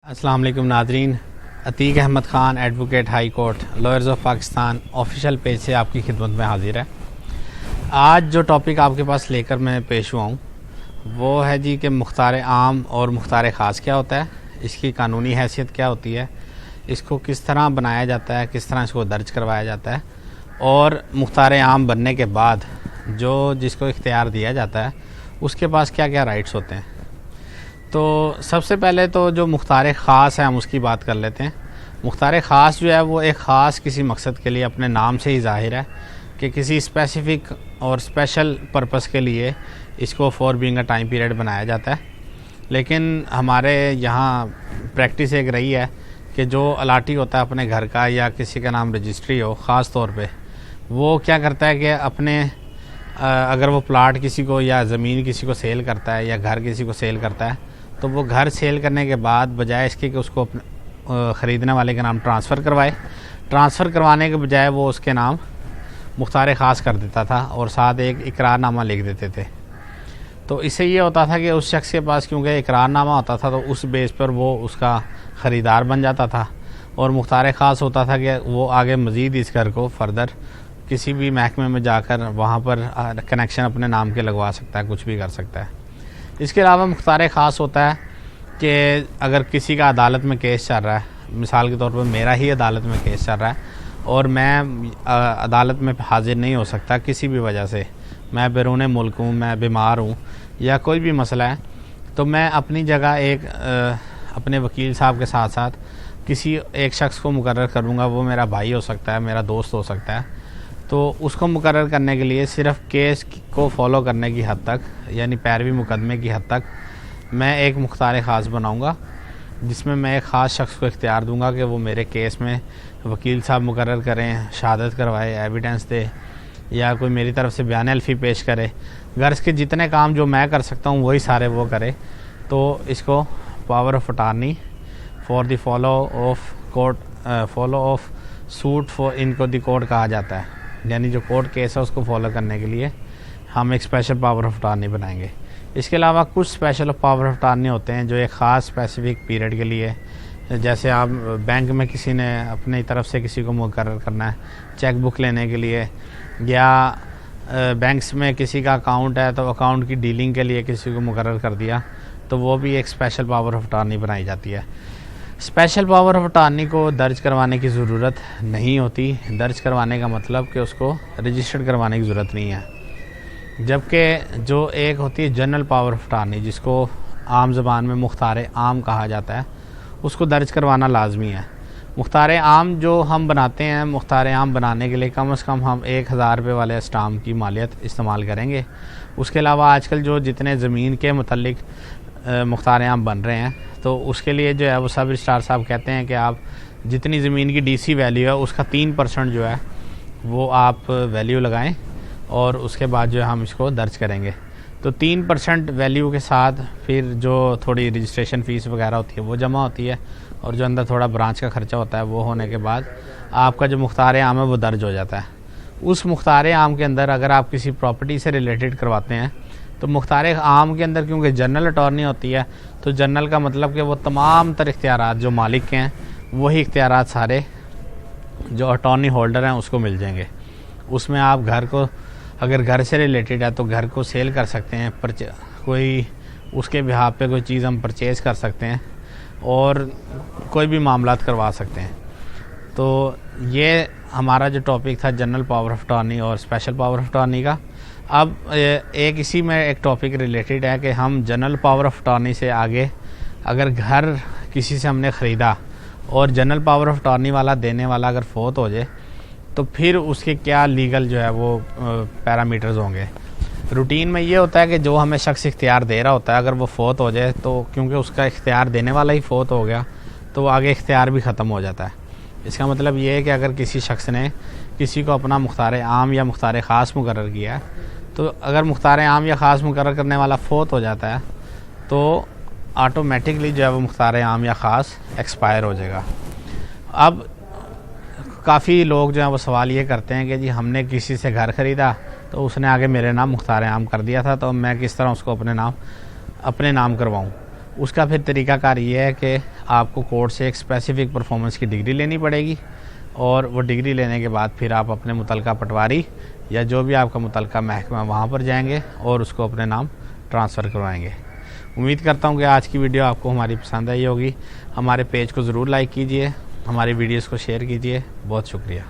अस्सलाम वालेकुम नाजरीन। Atiq Ahmed Khan advocate high court lawyers of Pakistan official page से आपकी खिदमत में हाजिर है। आज जो टॉपिक आपके पास लेकर मैं पेश हुआ हूँ वो है जी कि मुख्तार आम और मुख्तार ख़ास क्या होता है, इसकी कानूनी हैसियत क्या होती है, इसको किस तरह बनाया जाता है, किस तरह इसको दर्ज करवाया जाता है, और मुख्तार आम बनने के बाद जो जिसको इख्तियार दिया जाता है उसके पास क्या क्या राइट्स होते हैं। तो सबसे पहले तो जो मुख्तार ख़ास है हम उसकी बात कर लेते हैं। मुख्तार ख़ास जो है वो एक ख़ास किसी मकसद के लिए अपने नाम से ही ज़ाहिर है कि किसी स्पेसिफ़िक और स्पेशल पर्पस के लिए इसको for being a time period बनाया जाता है। लेकिन हमारे यहाँ प्रैक्टिस एक रही है कि जो अलाटी होता है अपने घर का या किसी का नाम रजिस्ट्री हो, ख़ास तौर पे वो क्या करता है कि अपने अगर वो प्लाट किसी को या ज़मीन किसी को सेल करता है या घर किसी को सेल करता है तो वो घर सेल करने के बाद बजाय इसके कि उसको अपने ख़रीदने वाले के नाम ट्रांसफ़र करवाए, ट्रांसफ़र करवाने के बजाय वो उसके नाम मुख्तार ख़ास कर देता था और साथ एक इकरारनामा लिख देते थे। तो इससे ये होता था कि उस शख्स के पास क्योंकि इकरारनामा होता था तो उस बेस पर वो उसका ख़रीदार बन जाता था और मुख्तार ख़ास होता था कि वो आगे मज़ीद इस घर को फ़र्दर किसी भी महकमे में जाकर वहाँ पर कनेक्शन अपने नाम के लगवा सकता है, कुछ भी कर सकता है। इसके अलावा मुख्तार ख़ास होता है कि अगर किसी का अदालत में केस चल रहा है, मिसाल के तौर पर मेरा ही अदालत में केस चल रहा है और मैं अदालत में हाजिर नहीं हो सकता किसी भी वजह से, मैं बैरून मुल्क हूँ, मैं बीमार हूँ या कोई भी मसला है, तो मैं अपनी जगह एक अपने वकील साहब के साथ साथ किसी एक शख्स को मुकर्रर करूँगा। वो मेरा भाई हो सकता है, मेरा दोस्त हो सकता है। तो उसको मुकर्रर करने के लिए सिर्फ़ केस को फॉलो करने की हद तक यानी पैरवी मुकदमे की हद तक मैं एक मुख्तार ख़ास बनाऊँगा, जिसमें मैं एक ख़ास शख्स को इख्तियार दूँगा कि वो मेरे केस में वकील साहब मुकर्रर करें, शहादत करवाए, एविडेंस दे या कोई मेरी तरफ से बयान अल्फ़ी पेश करे। गर्ज़ के जितने काम जो मैं कर सकता हूँ वही सारे वो करे। तो इसको power of attorney for the follow of suit for इनको द कोर्ट कहा जाता है, यानी जो कोर्ट केस है उसको फॉलो करने के लिए हम एक स्पेशल पावर ऑफ अटार्नी बनाएंगे। इसके अलावा कुछ स्पेशल पावर ऑफ अटार्नी होते हैं जो एक ख़ास स्पेसिफिक पीरियड के लिए, जैसे आप बैंक में किसी ने अपनी तरफ से किसी को मुकर्रर करना है चेक बुक लेने के लिए, या बैंक्स में किसी का अकाउंट है तो अकाउंट की डीलिंग के लिए किसी को मुकर्रर कर दिया, तो वो भी एक स्पेशल पावर ऑफ अटार्नी बनाई जाती है। स्पेशल पावर ऑफ अटार्नी को दर्ज करवाने की ज़रूरत नहीं होती। दर्ज करवाने का मतलब कि उसको रजिस्टर्ड करवाने की ज़रूरत नहीं है। जबकि जो एक होती है जनरल पावर ऑफ अटार्नी, जिसको आम ज़बान में मुख्तार आम कहा जाता है, उसको दर्ज करवाना लाजमी है। मुख्तार आम जो हम बनाते हैं, मुख्तार आम बनाने के लिए कम से कम हम 1000 रुपये वाले स्टाम्प की मालियत इस्तेमाल करेंगे। उसके अलावा आजकल जो जितने ज़मीन के मुतल्लिक मुख्तार आम बन रहे हैं तो उसके लिए जो है वो सब रजिस्ट्रार साहब कहते हैं कि आप जितनी ज़मीन की डीसी वैल्यू है उसका 3% जो है वो आप वैल्यू लगाएं और उसके बाद जो है हम इसको दर्ज करेंगे। तो 3% वैल्यू के साथ फिर जो थोड़ी रजिस्ट्रेशन फ़ीस वगैरह होती है वो जमा होती है और जो अंदर थोड़ा ब्रांच का ख़र्चा होता है वो होने के बाद आपका जो मुख्तार आम है वो दर्ज हो जाता है। उस मुख्तार आम के अंदर अगर आप किसी प्रॉपर्टी से रिलेटेड करवाते हैं तो मुख्तार आम के अंदर क्योंकि जनरल अटॉर्नी होती है तो जनरल का मतलब कि वो तमाम तर इख्तियारात जो मालिक के हैं वही इख्तियारात सारे जो अटॉर्नी होल्डर हैं उसको मिल जाएंगे। उसमें आप घर को अगर घर से रिलेटेड है तो घर को सेल कर सकते हैं, कोई उसके बिहाफ पे कोई चीज़ हम परचेज़ कर सकते हैं और कोई भी मामलात करवा सकते हैं। तो ये हमारा जो टॉपिक था जनरल पावर ऑफ अटॉर्नी और स्पेशल पावर ऑफ अटॉर्नी का। अब एक इसी में एक टॉपिक रिलेटेड है कि हम जनरल पावर ऑफ अटॉर्नी से आगे अगर घर किसी से हमने ख़रीदा और जनरल पावर ऑफ अटॉर्नी वाला देने वाला अगर फ़ौत हो जाए तो फिर उसके क्या लीगल जो है वो पैरामीटर्स होंगे। रूटीन में ये होता है कि जो हमें शख्स इख्तियार दे रहा होता है अगर वो फ़ौत हो जाए तो क्योंकि उसका इख्तियार देने वाला ही फ़ौत हो गया तो आगे इख्तियार भी ख़त्म हो जाता है। इसका मतलब ये है कि अगर किसी शख्स ने किसी को अपना मुख्तार आम या मुख्तार ख़ास मुकर्रर किया है तो अगर मुख्तार आम या ख़ास मुकर्रर करने वाला फ़ौत हो जाता है तो ऑटोमेटिकली जो है वो मुख्तार आम या ख़ास एक्सपायर हो जाएगा। अब काफ़ी लोग जो है वो सवाल ये करते हैं कि जी हमने किसी से घर ख़रीदा तो उसने आगे मेरे नाम मुख्तार आम कर दिया था तो मैं किस तरह उसको अपने नाम करवाऊँ। उसका फिर तरीकाकार ये है कि आपको कोर्ट से एक स्पेसिफ़िक परफॉर्मेंस की डिग्री लेनी पड़ेगी, और वो डिग्री लेने के बाद फिर आप अपने मुतलका पटवारी या जो भी आपका मुतलका महकमा वहाँ पर जाएंगे और उसको अपने नाम ट्रांसफ़र करवाएंगे। उम्मीद करता हूँ कि आज की वीडियो आपको हमारी पसंद आई होगी। हमारे पेज को ज़रूर लाइक कीजिए, हमारी वीडियोस को शेयर कीजिए। बहुत शुक्रिया।